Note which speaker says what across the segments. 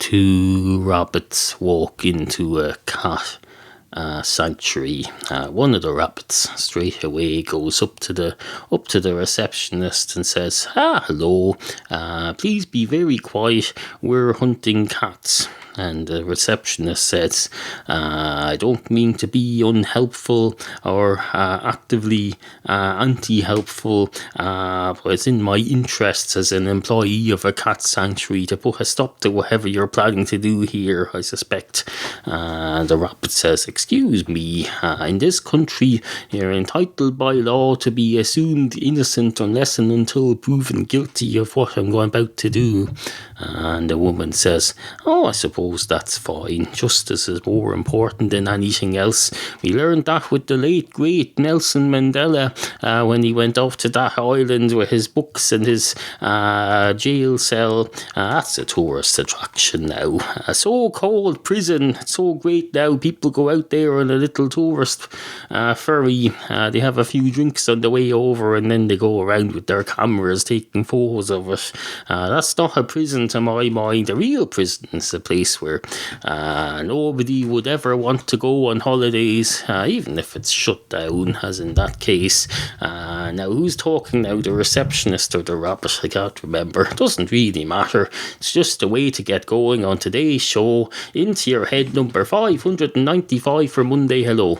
Speaker 1: Two rabbits walk into a cat sanctuary. One of the rabbits straight away goes up to the receptionist and says, hello, please be very quiet, we're hunting cats. And the receptionist says, I don't mean to be unhelpful or actively anti-helpful, but it's in my interests as an employee of a cat sanctuary to put a stop to whatever you're planning to do here, I suspect. The rabbit says, excuse me, in this country you're entitled by law to be assumed innocent unless and until proven guilty of what I'm about to do. And the woman says, I suppose that's fine. Justice is more important than anything else. We learned that with the late great Nelson Mandela when he went off to that island with his books and his jail cell. That's a tourist attraction now. A so-called prison. It's so great now. People go out there on a little tourist ferry. They have a few drinks on the way over and then they go around with their cameras taking photos of it. That's not a prison to my mind. A real prison is a place where nobody would ever want to go on holidays, even if it's shut down, as in that case. Now, who's talking now? The receptionist or the rabbit? I can't remember. It doesn't really matter. It's just a way to get going on today's show. Into your head, number 595 for Monday. Hello.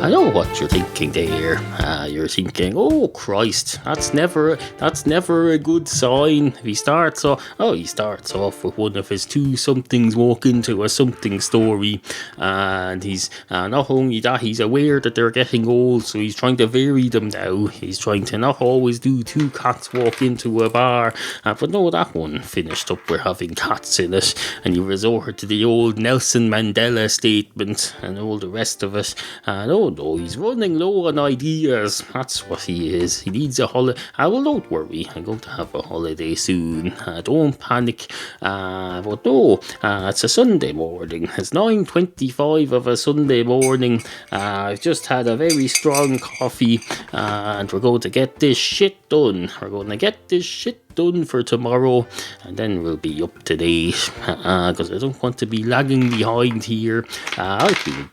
Speaker 1: I know what you're thinking there. You're thinking, oh Christ, that's never a good sign. If he starts off with one of his two somethings walk into a something story, and he's not only that, he's aware that they're getting old, so he's trying to vary them now. He's trying to not always do two cats walk into a bar, but no, that one finished up with having cats in it, and you resort to the old Nelson Mandela statement and all the rest of it. No, he's running low on ideas. That's what he is. He needs a holiday. Well, don't worry. I'm going to have a holiday soon. Don't panic. But no, it's a Sunday morning. It's 9:25 of a Sunday morning. I've just had a very strong coffee, and we're going to get this shit done. We're going to get this shit done for tomorrow, and then we'll be up to date, because I don't want to be lagging behind here. I've been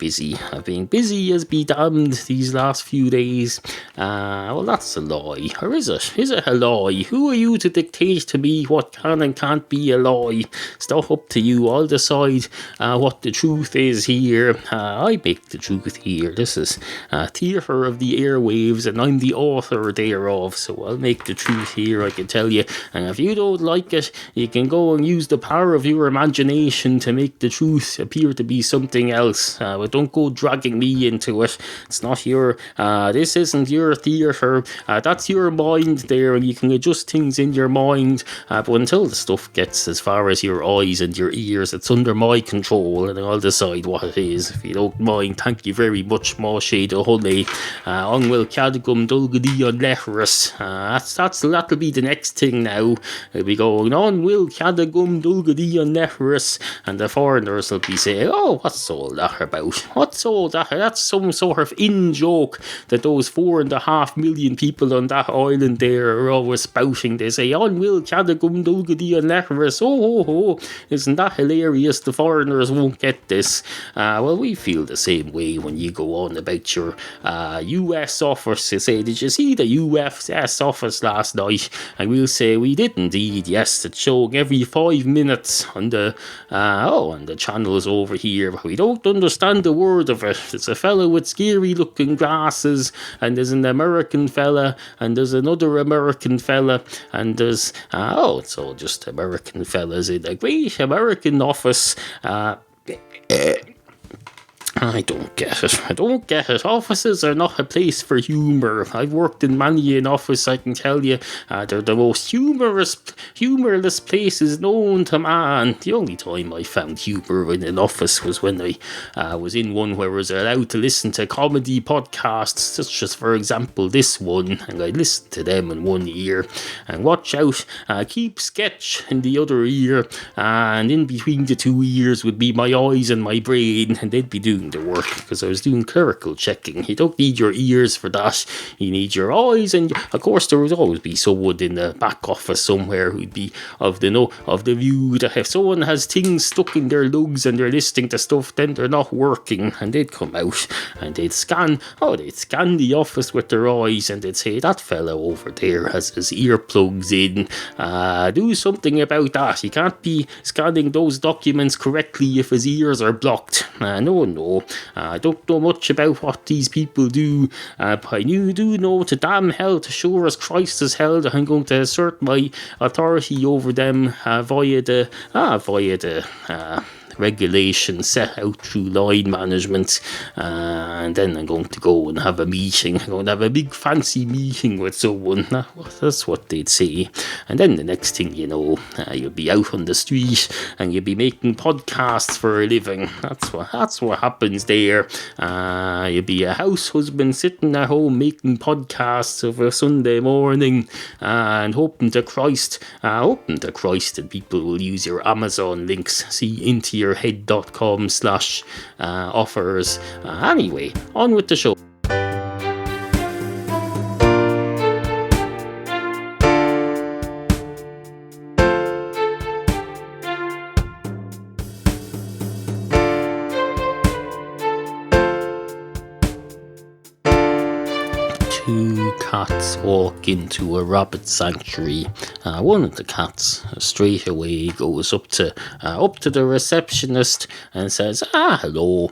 Speaker 1: busy as be damned these last few days. Well, that's a lie, or is it a lie? Who are you to dictate to me what can and can't be a lie? It's not up to you. I'll decide what the truth is here. I make the truth here. This is theatre of the airwaves, and I'm the author thereof, so I'll make the truth here, I can tell you. And if you don't like it, you can go and use the power of your imagination to make the truth appear to be something else. But don't go dragging me into it. It's not this isn't your theatre. That's your mind there, and you can adjust things in your mind. But until the stuff gets as far as your eyes and your ears, it's under my control, and I'll decide what it is. If you don't mind, thank you very much, Moshe de Honey. Ongwell Cadagum Dulgadi on Lehrus. That'll be the next thing now. It'll be going on, Will Cadagum Dulgadi on Lehrus, and the foreigners will be saying, oh, what's all that about? What's all that? That's some sort of in-joke that those 4.5 million people on that island there are always spouting. They say, on Will Cadagum Dulgadi on Lehrus. Oh, isn't that hilarious? The foreigners won't get this. Well, we feel the same way when you go on about your US office. You say, did you see the US office last night? And we'll say, we did indeed, yes. It's showing every 5 minutes on the channels over here, but we don't understand the word of it. It's a fellow with scary looking glasses, and there's an American fella, and there's another American fella, and there's it's all just American fellas in a great American office. I don't get it. I don't get it. Offices are not a place for humour. I've worked in many an office, I can tell you. They're the most humourless places known to man. The only time I found humour in an office was when I was in one where I was allowed to listen to comedy podcasts, such as, for example, this one. And I listened to them in one ear. And watch out, keep sketch in the other ear. And in between the two ears would be my eyes and my brain. And they'd be doing the work because I was doing clerical checking. You don't need your ears for that. You need your eyes, and of course there would always be someone in the back office somewhere who'd be of the view that if someone has things stuck in their lugs and they're listening to stuff, then they're not working, and they'd come out and they'd scan the office with their eyes, and they'd say, that fellow over there has his earplugs in. Do something about that. He can't be scanning those documents correctly if his ears are blocked. No. I don't know much about what these people do, but I do know to damn hell, to sure as Christ is hell, that I'm going to assert my authority over them via the regulations set out through line management, and then I'm going to go and have a meeting. I'm going to have a big fancy meeting with someone. That's what they'd say. And then the next thing you know, you'll be out on the street and you'll be making podcasts for a living. That's what happens there. You'll be a house husband sitting at home making podcasts of a Sunday morning, and hoping to Christ that people will use your Amazon links. See intoyourhead.com/offers. Anyway, on with the show. Two cats walk into a rabbit sanctuary. One of the cats straight away goes up to the receptionist and says, hello,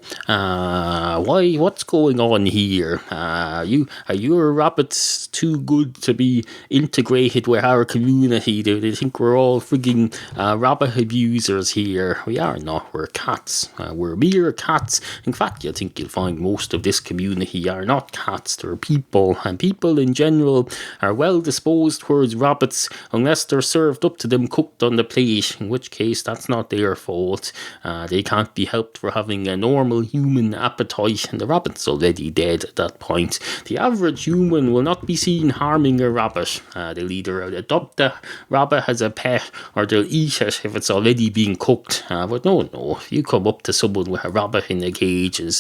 Speaker 1: what's going on here? Are your rabbits too good to be integrated with our community? Do they think we're all frigging rabbit abusers here? We are not. We're cats. We're mere cats. In fact, I think you'll find most of this community are not cats. They're people, and people in general are well disposed towards rabbits unless they're served up to them cooked on the plate, in which case that's not their fault. They can't be helped for having a normal human appetite, and the rabbit's already dead at that point. The average human will not be seen harming a rabbit. They'll either adopt the rabbit as a pet or they'll eat it if it's already being cooked. But no, if you come up to someone with a rabbit in a cage and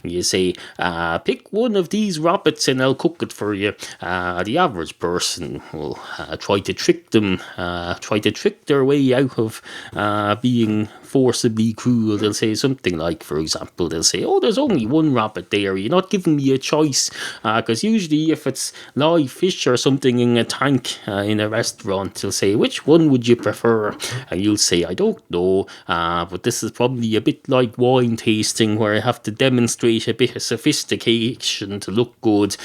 Speaker 1: you say, pick one of these rabbits and I'll cook it for you, the average person will try to trick their way out of being forcibly cruel. They'll say something like, for example, they'll say, there's only one rabbit there, you're not giving me a choice, because usually if it's live fish or something in a tank in a restaurant, they'll say, which one would you prefer? And you'll say, I don't know, but this is probably a bit like wine tasting where I have to demonstrate a bit of sophistication to look good,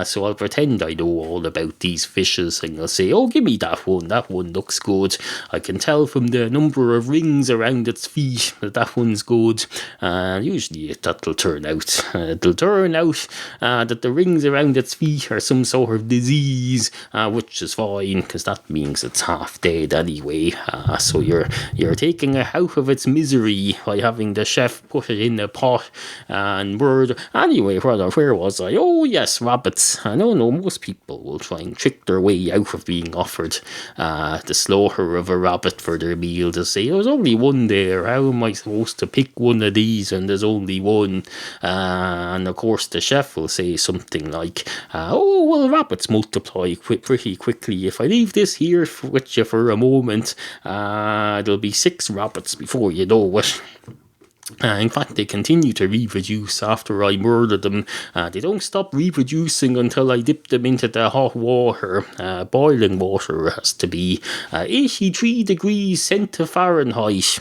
Speaker 1: so I'll pretend I know all about these fishes, and you'll say, give me that one looks good, I can tell from the number of rings around its feet that one's good. Usually that'll turn out. It'll turn out that the rings around its feet are some sort of disease, which is fine because that means it's half dead anyway. So you're taking it out of its misery by having the chef put it in a pot and murder. Anyway, where was I? Oh yes, rabbits. I know most people will try and trick their way out of being offered the slaughter of a rabbit for their meal. To say there's only one there, how am I supposed to pick one of these and there's only one? And of course the chef will say something like, rabbits multiply pretty quickly. If I leave this here with you for a moment, there'll be 6 rabbits before you know it. In fact, they continue to reproduce after I murder them. They don't stop reproducing until I dip them into the hot water. Boiling water has to be 83 degrees Fahrenheit.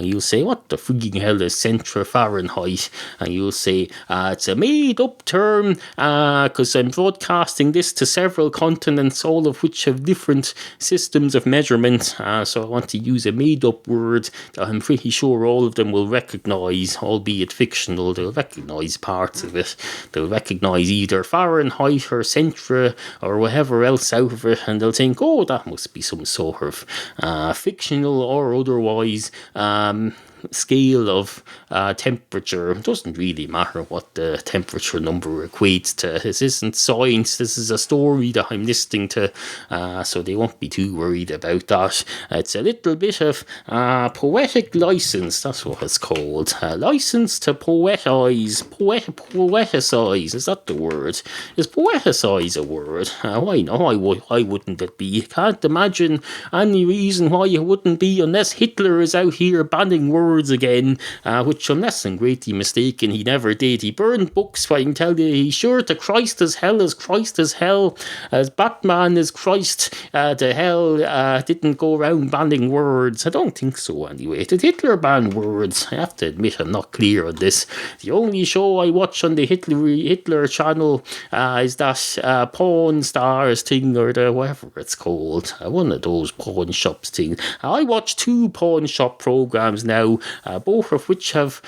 Speaker 1: You'll say, what the frigging hell is Fahrenheit? And you'll say, it's a made-up term because I'm broadcasting this to several continents, all of which have different systems of measurement. So I want to use a made-up word that I'm pretty sure all of them will recognize. recognise, albeit fictional, they'll recognise parts of it. They'll recognise either Fahrenheit or Centra or whatever else out of it, and they'll think, oh, that must be some sort of fictional or otherwise scale of temperature. It doesn't really matter what the temperature number equates to. This isn't science, this is a story that I'm listening to, so they won't be too worried about that. It's a little bit of poetic license, that's what it's called. License to poetise. Poeticize, is that the word? Is poeticize a word? Why not? Why wouldn't it be? Can't imagine any reason why it wouldn't be, unless Hitler is out here banning words again, which, unless I'm greatly mistaken, he never did. He burned books, I can tell you. He's sure to Christ as hell, as Batman is Christ to hell, didn't go around banning words. I don't think so, anyway. Did Hitler ban words? I have to admit I'm not clear on this. The only show I watch on the Hitler channel is that Pawn Stars thing, or the whatever it's called. One of those pawn shops things. I watch 2 pawn shop programs now, both of which have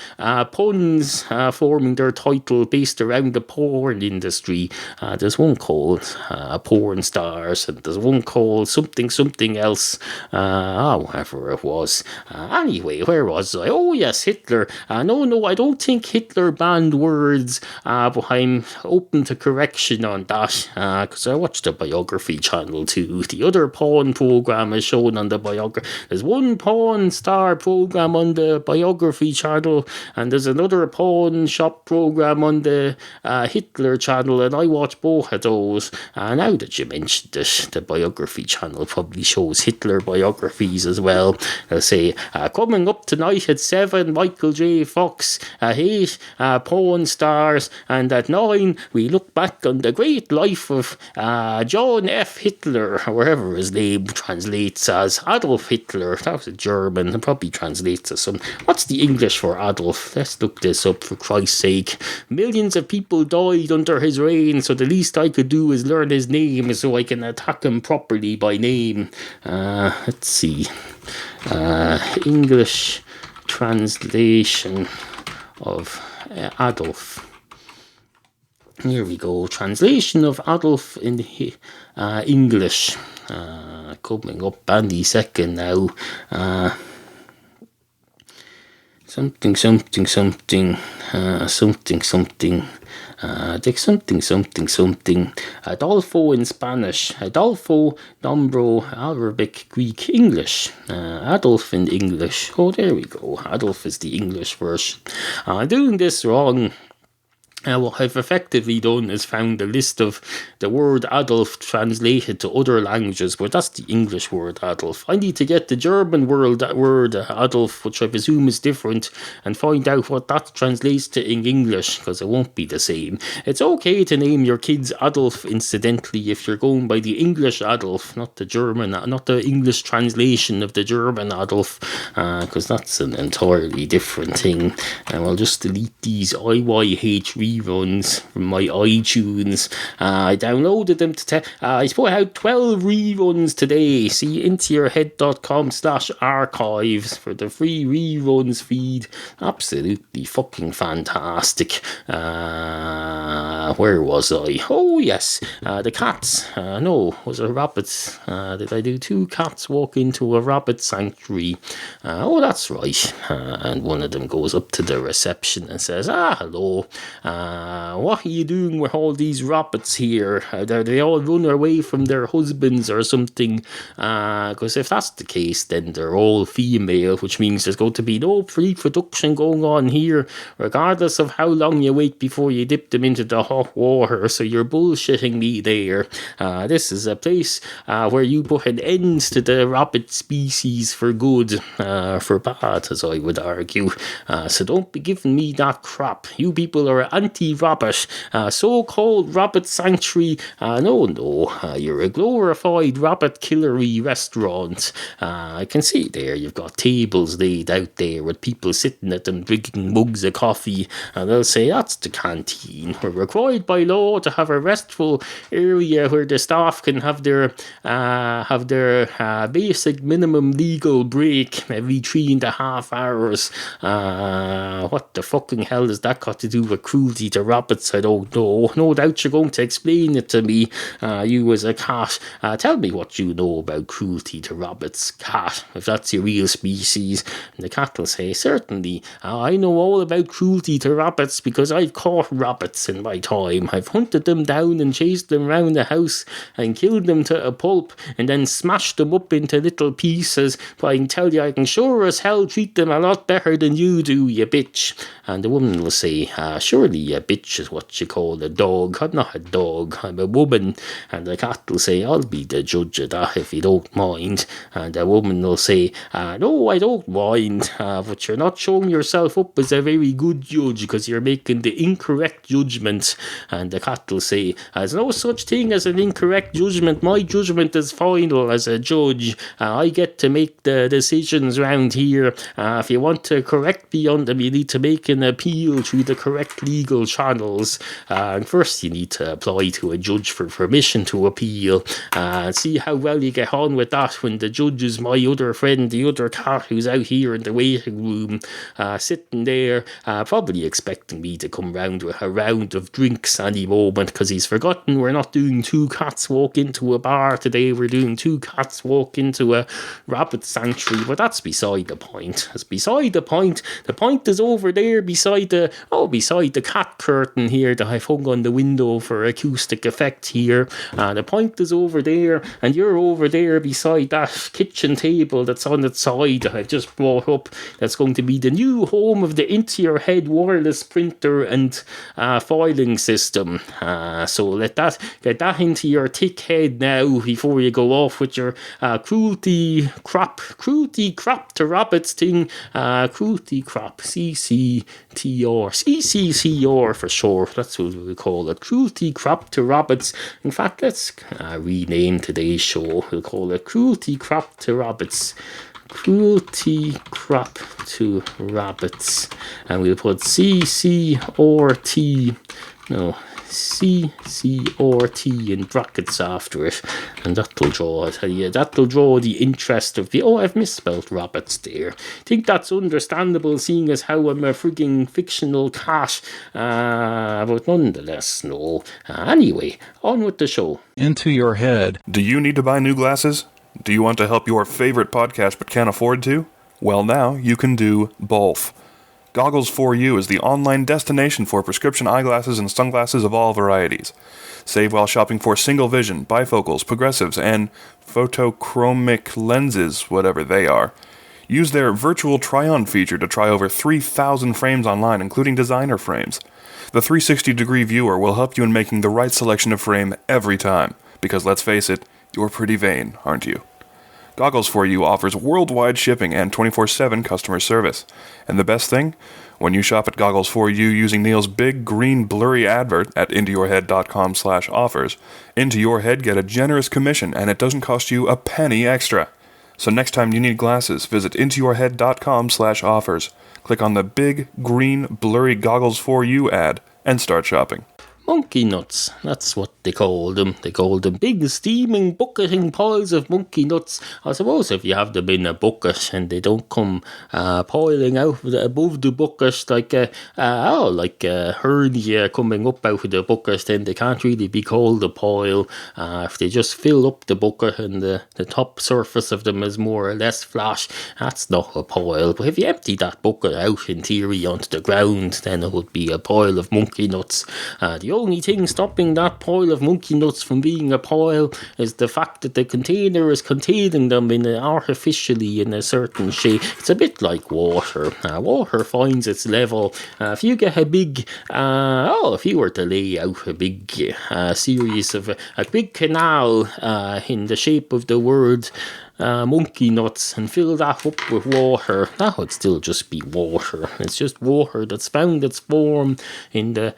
Speaker 1: puns forming their title based around the porn industry. There's one called Porn Stars, and there's one called something else, whatever it was. Anyway, where was I? Oh yes, Hitler. No, I don't think Hitler banned words, but I'm open to correction on that, because I watched the biography channel too. The other porn program is shown on the biography. There's one Porn Star program on the biography channel, and there's another pawn shop program on the Hitler channel, and I watch both of those. Now that you mentioned it, the biography channel probably shows Hitler biographies as well. They'll say, coming up tonight at 7, Michael J. Fox, at 8, Pawn Stars, and at 9, we look back on the great life of John F. Hitler, or wherever his name translates as. Adolf Hitler. That was a German. It probably translates as some. What's the English for Adolf? Let's look this up, for Christ's sake. Millions of people died under his reign, so the least I could do is learn his name so I can attack him properly by name. Let's see. English translation of Adolf. Here we go. Translation of Adolf in English. Coming up any second now. Something. Adolfo in Spanish. Adolfo, Nombro, Arabic, Greek, English. Adolf in English. Oh, there we go. Adolf is the English version. I'm doing this wrong. What I've effectively done is found a list of the word Adolf translated to other languages, but that's the English word Adolf. I need to get the German word Adolf, which I presume is different, and find out what that translates to in English, because it won't be the same. It's okay to name your kids Adolf, incidentally, if you're going by the English Adolf, not the German, not the English translation of the German Adolf, because that's an entirely different thing. And I'll just delete these IYH reruns from my iTunes. I downloaded them I put out 12 reruns today. See intoyourhead.com/archives for the free reruns feed. Absolutely fucking fantastic. Where was I? Oh yes, the cats. No, was it rabbits? Did I do 2 cats walk into a rabbit sanctuary? Oh, that's right. And one of them goes up to the reception and says, hello. What are you doing with all these rabbits here? They all run away from their husbands or something? Because if that's the case, then they're all female, which means there's going to be no reproduction going on here, regardless of how long you wait before you dip them into the hot water. So you're bullshitting me there. This is a place where you put an end to the rabbit species for good, for bad, as I would argue. So don't be giving me that crap. You people are anti-rabbit, so-called rabbit sanctuary. No, you're a glorified rabbit killery restaurant. I can see there you've got tables laid out there with people sitting at them drinking mugs of coffee, and they'll say that's the canteen. We're required by law to have a restful area where the staff can have their basic minimum legal break every 3.5 hours. What the fucking hell has that got to do with cruelty to rabbits? I don't know. No doubt you're going to explain it to me, you as a cat. Tell me what you know about cruelty to rabbits, cat, if that's your real species. And the cat will say, certainly, I know all about cruelty to rabbits because I've caught rabbits in my time. I've hunted them down and chased them round the house and killed them to a pulp and then smashed them up into little pieces. But I can tell you, I can sure as hell treat them a lot better than you do, you bitch. And the woman will say, surely a bitch is what you call a dog. I'm not a dog, I'm a woman. And the cat will say, I'll be the judge of that if you don't mind. And the woman will say, no, I don't mind, but you're not showing yourself up as a very good judge because you're making the incorrect judgment. And the cat will say, there's no such thing as an incorrect judgment. My judgment is final as a judge. I get to make the decisions round here. If you want to correct me on them, you need to make an appeal through the correct legal channels. And first you need to apply to a judge for permission to appeal. See how well you get on with that when the judge is my other friend, the other cat who's out here in the waiting room, sitting there, probably expecting me to come round with a round of drinks any moment because he's forgotten we're not doing two cats walk into a bar today. We're doing two cats walk into a rabbit sanctuary. But that's beside the point. It's beside the point. The point is over there beside the cat curtain here that I've hung on the window for acoustic effect here. The point is over there, and you're over there beside that kitchen table that's on its side that I've just brought up. That's going to be the new home of the Into Your Head wireless printer and filing system. So get that into your thick head now before you go off with your cruelty crap to rabbits thing. Cruelty crap, CCTR for short. That's what we call it. Cruelty crap to rabbits. In fact, let's rename today's show. We'll call it Cruelty crap to rabbits. Cruelty crap to rabbits. And we'll put CCRT in brackets after it, and that'll draw the interest of the I've misspelled rabbits there. I think that's understandable seeing as how I'm a frigging fictional cat, but nonetheless, no. Anyway, on with the show.
Speaker 2: Into Your Head.
Speaker 3: Do you need to buy new glasses? Do you want to help your favorite podcast but can't afford to? Well, now you can do both. Goggles4U is the online destination for prescription eyeglasses and sunglasses of all varieties. Save while shopping for single vision, bifocals, progressives, and photochromic lenses, whatever they are. Use their virtual try-on feature to try over 3,000 frames online, including designer frames. The 360-degree viewer will help you in making the right selection of frame every time, because let's face it, you're pretty vain, aren't you? Goggles4U offers worldwide shipping and 24/7 customer service. And the best thing? When you shop at Goggles4U using Neil's big green blurry advert at intoyourhead.com/offers, Into Your Head get a generous commission and it doesn't cost you a penny extra. So next time you need glasses, visit intoyourhead.com/offers. Click on the big green blurry Goggles4U ad and start shopping.
Speaker 1: Monkey nuts, that's what they call them. They call them big steaming bucketing piles of monkey nuts. I suppose if you have them in a bucket and they don't come piling out above the bucket like a hernia coming up out of the bucket, then they can't really be called a pile. If they just fill up the bucket and the top surface of them is more or less flat, that's not a pile. But if you empty that bucket out in theory onto the ground, then it would be a pile of monkey nuts. The only thing stopping that pile of monkey nuts from being a pile is the fact that the container is containing them artificially in a certain shape. It's a bit like water. Water finds its level. If you get a big, if you were to lay out a big series of a big canal in the shape of the word monkey nuts and fill that up with water, that would still just be water. It's just water that's found its form in the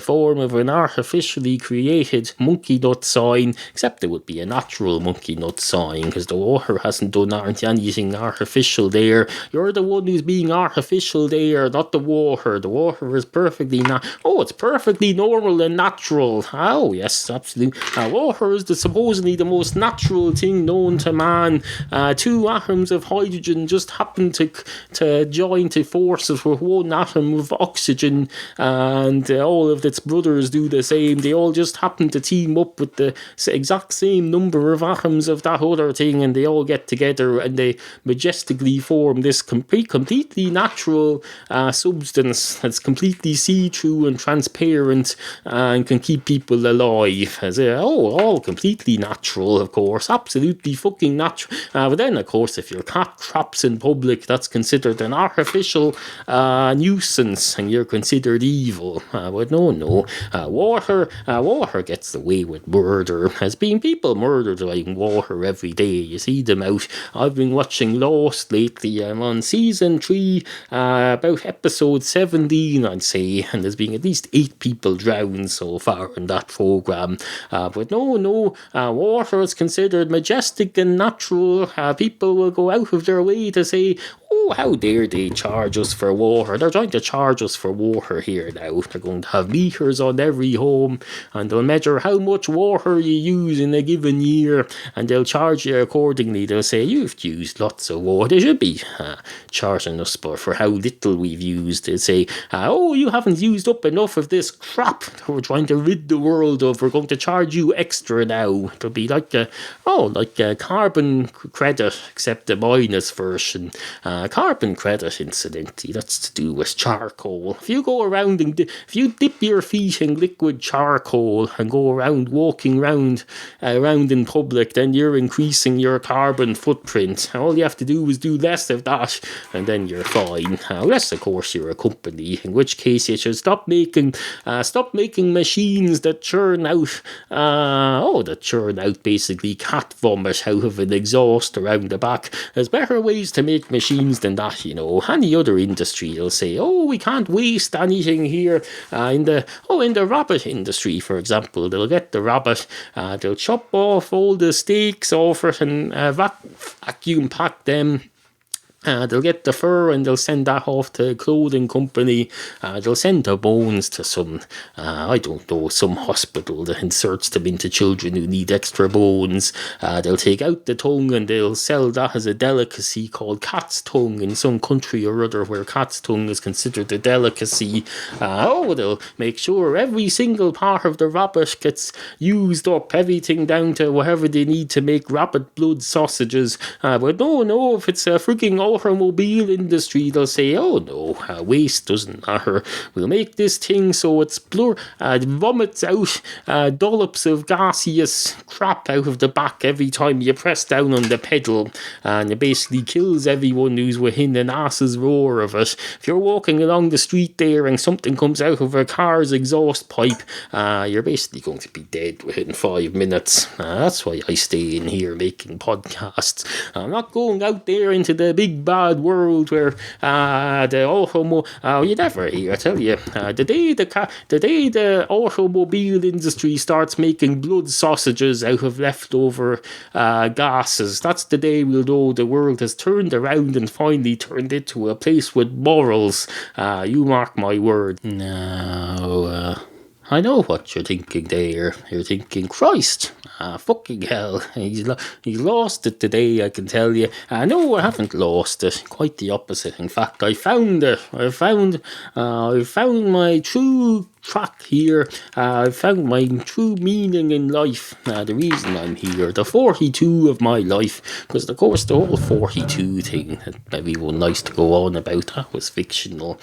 Speaker 1: form of an artificially created monkey nut sign, except it would be a natural monkey nut sign because the water hasn't done anything artificial there. You're the one who's being artificial there, not the water. The water is perfectly it's perfectly normal and natural. Oh yes, absolutely. Water is supposedly the most natural thing known to man. Two atoms of hydrogen just happen to join to forces with one atom of oxygen, and all of its brothers do the same. They all just happen to team up with the exact same number of atoms of that other thing, and they all get together and they majestically form this completely natural substance that's completely see-through and transparent and can keep people alive. All completely natural, of course, absolutely fucking natural. But then, of course, if your cat traps in public, that's considered an artificial nuisance, and you're considered evil. But no, water gets away with murder. There's been people murdered by water every day. You see them out. I've been watching Lost lately. I'm on season 3, about episode 17, I'd say, and there's been at least 8 people drowned so far in that program. But no, water is considered majestic and natural. People will go out of their way to say, oh, how dare they charge us for water? They're trying to charge us for water here now. They're going to have meters on every home, and they'll measure how much water you use in a given year, and they'll charge you accordingly. They'll say, you've used lots of water. They should be charging us for how little we've used. They'll say, you haven't used up enough of this crap that we're trying to rid the world of. We're going to charge you extra now. It'll be like a carbon credit, except the minus version. Carbon credit, incidentally, that's to do with charcoal. If you go around if you dip your feet in liquid charcoal and go around walking around in public, then you're increasing your carbon footprint. All you have to do is do less of that, and then you're fine. Unless, of course, you're a company, in which case you should stop making machines that churn out basically cat vomit out of an exhaust around the back. There's better ways to make machines than that, Any other industry will say, we can't waste anything here. In the rabbit industry, for example, they'll get the rabbit, they'll chop off all the steaks off it and vacuum pack them. They'll get the fur and they'll send that off to a clothing company. They'll send the bones to some hospital that inserts them into children who need extra bones. They'll take out the tongue and they'll sell that as a delicacy called cat's tongue in some country or other where cat's tongue is considered a delicacy. They'll make sure every single part of the rabbit gets used up, everything down to whatever they need to make rabbit blood sausages. But no, if it's a freaking automobile industry, they'll say, waste doesn't matter. We'll make this thing so it's vomits out dollops of gaseous crap out of the back every time you press down on the pedal, and it basically kills everyone who's within an ass's roar of it. If you're walking along the street there and something comes out of a car's exhaust pipe, you're basically going to be dead within 5 minutes. That's why I stay in here making podcasts. I'm not going out there into the big bad world where you never hear, I tell you, the day the automobile industry starts making blood sausages out of leftover gases, that's the day we'll know the world has turned around and finally turned into a place with morals. You mark my word. No, I know what you're thinking there. You're thinking, Christ, fucking hell, he's lost it today, I can tell you. No, I haven't lost it. Quite the opposite. In fact, I found it. I found my true track here. I found my true meaning in life. The reason I'm here, the 42 of my life, because of course the whole 42 thing that everyone likes to go on about, that was fictional.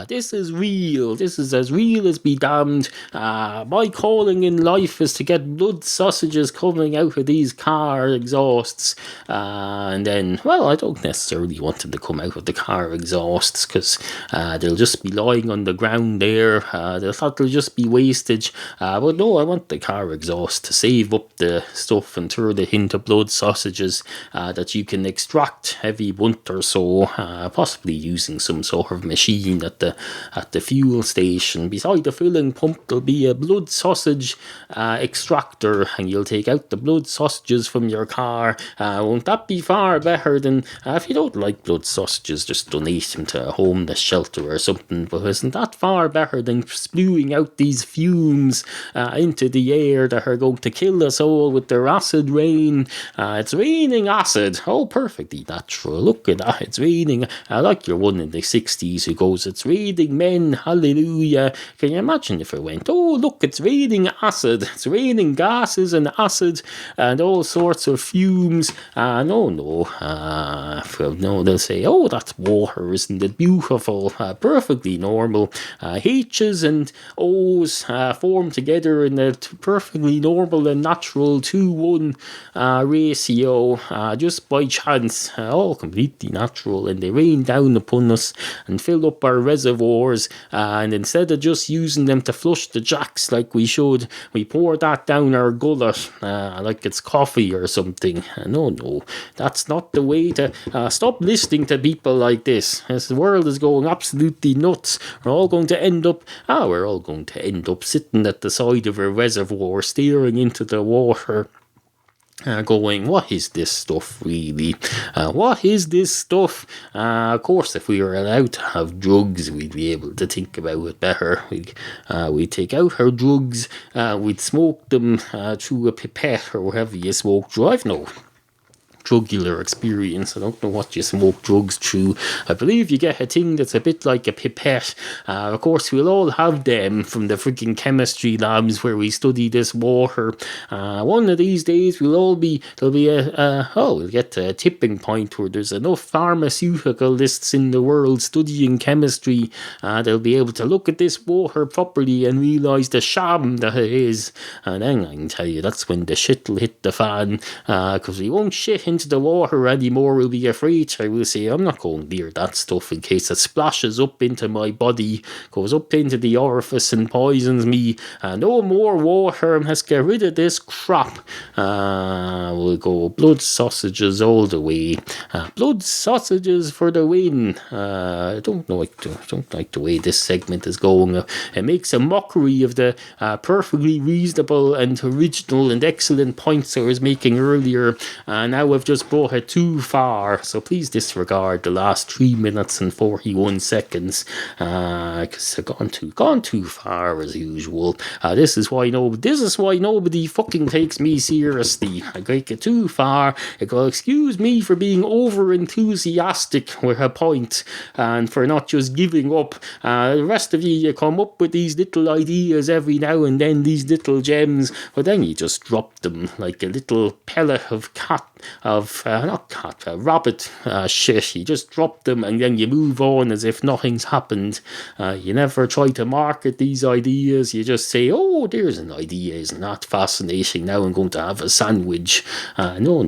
Speaker 1: This is real. This is as real as be damned. My calling in life is to get blood sausages coming out of these car exhausts, and then, well, I don't necessarily want them to come out of the car exhausts, because they'll just be lying on the ground there. They'll it'll just be wastage. But no, I want the car exhaust to save up the stuff and turn it into blood sausages that you can extract every month or so, possibly using some sort of machine at the fuel station. Beside the filling pump, there'll be a blood sausage extractor, and you'll take out the blood sausages from your car. Won't that be far better than, if you don't like blood sausages, just donate them to a homeless shelter or something? But isn't that far better than spewing out these fumes into the air that are going to kill us all with their acid rain? It's raining acid. Oh, perfectly natural. Look at that. It's raining. Like your one in the 60s who goes, it's raining men, hallelujah. Can you imagine if it went, oh, look, it's raining acid. It's raining gases and acid and all sorts of fumes. No, they'll say, oh, that's water, isn't it beautiful? Perfectly normal. H's and O's form together in a perfectly normal and natural 2-1 ratio, just by chance, all completely natural, and they rain down upon us and fill up our reservoirs, and instead of just using them to flush the jacks like we should, we pour that down our gullet like it's coffee or something. No, that's not the way to stop listening to people like this. The world is going absolutely nuts. We're all going to end up sitting at the side of a reservoir staring into the water, going, what is this stuff really? What is this stuff? Of course, if we were allowed to have drugs, we'd be able to think about it better. We'd take out our drugs, we'd smoke them through a pipette or whatever you smoke through. I've no drugular experience. I don't know what you smoke drugs through. I believe you get a thing that's a bit like a pipette. Of course, we'll all have them from the freaking chemistry labs where we study this water. One of these days, we'll get to a tipping point where there's enough pharmaceuticalists in the world studying chemistry. They'll be able to look at this water properly and realise the sham that it is. And then I can tell you, that's when the shit will hit the fan, because we won't shit into the water anymore. We'll be afraid. I will say, I'm not going near that stuff in case it splashes up into my body, goes up into the orifice and poisons me. No more water. Let's get rid of this crap. We'll go blood sausages all the way. Blood sausages for the win. I don't like the way this segment is going. It makes a mockery of the perfectly reasonable and original and excellent points I was making earlier. Now I've just brought it too far, so please disregard the last 3 minutes and 41 seconds, because I've gone too far as usual. This is why nobody fucking takes me seriously. I take it too far. It will excuse me for being over enthusiastic with a point and for not just giving up. The rest of you come up with these little ideas every now and then, these little gems, but then you just drop them like a little pellet of rabbit shit. You just drop them and then you move on as if nothing's happened. You never try to market these ideas. You just say, oh, there's an idea, isn't that fascinating? Now I'm going to have a sandwich. No.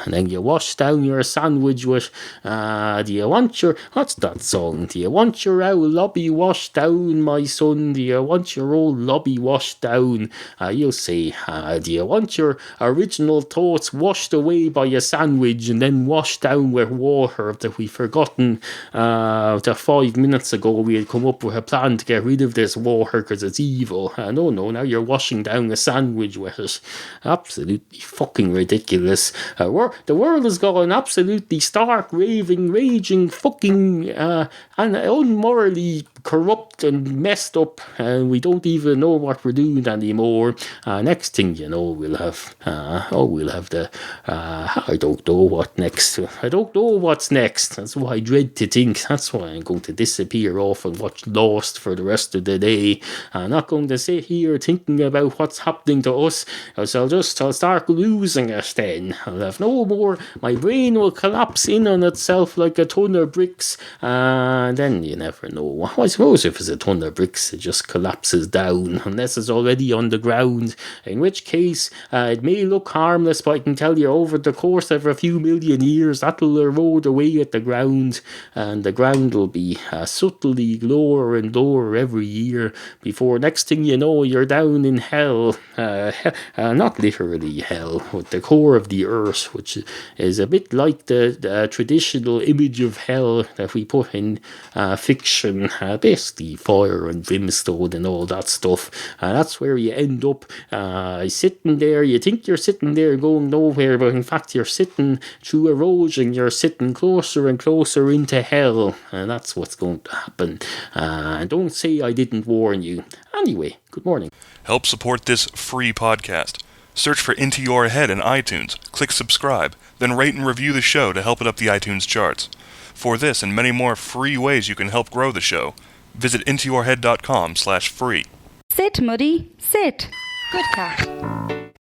Speaker 1: And then you wash down your sandwich with, what's that song? Do you want your old lobby washed down, my son? Do you want your old lobby washed down? You'll say, do you want your original thoughts washed away by a sandwich and then washed down with water that we've forgotten that 5 minutes ago we had come up with a plan to get rid of this water because it's evil? No, now you're washing down a sandwich with it. Absolutely fucking ridiculous. The world has gone absolutely stark, raving, raging, fucking and unmorally corrupt and messed up, and we don't even know what we're doing anymore. Next thing you know, we'll have the I don't know what next. I don't know what's next. That's why I dread to think. That's why I'm going to disappear off and watch Lost for the rest of the day. I'm not going to sit here thinking about what's happening to us, because I'll start losing it then. I'll have no more. My brain will collapse in on itself like a ton of bricks, and then you never know. I suppose if it's a ton of bricks, it just collapses down, unless it's already on the ground, in which case it may look harmless, but I can tell you over the course of a few million years that'll erode away at the ground, and the ground will be subtly lower and lower every year before next thing you know you're down in hell. Not literally hell, but the core of the earth, which is a bit like the traditional image of hell that we put in fiction, basically fire and brimstone and all that stuff. That's where you end up sitting there. You think you're sitting there going nowhere, but in fact you're sitting through erosion. You're sitting closer and closer into hell, and that's what's going to happen. Don't say I didn't warn you. Anyway, good morning.
Speaker 3: Help support this free podcast. Search for Into Your Head in iTunes, click subscribe, then rate and review the show to help it up the iTunes charts. For this and many more free ways you can help grow the show, visit intoyourhead.com/free.
Speaker 2: Sit, Muddy, sit. Good cat.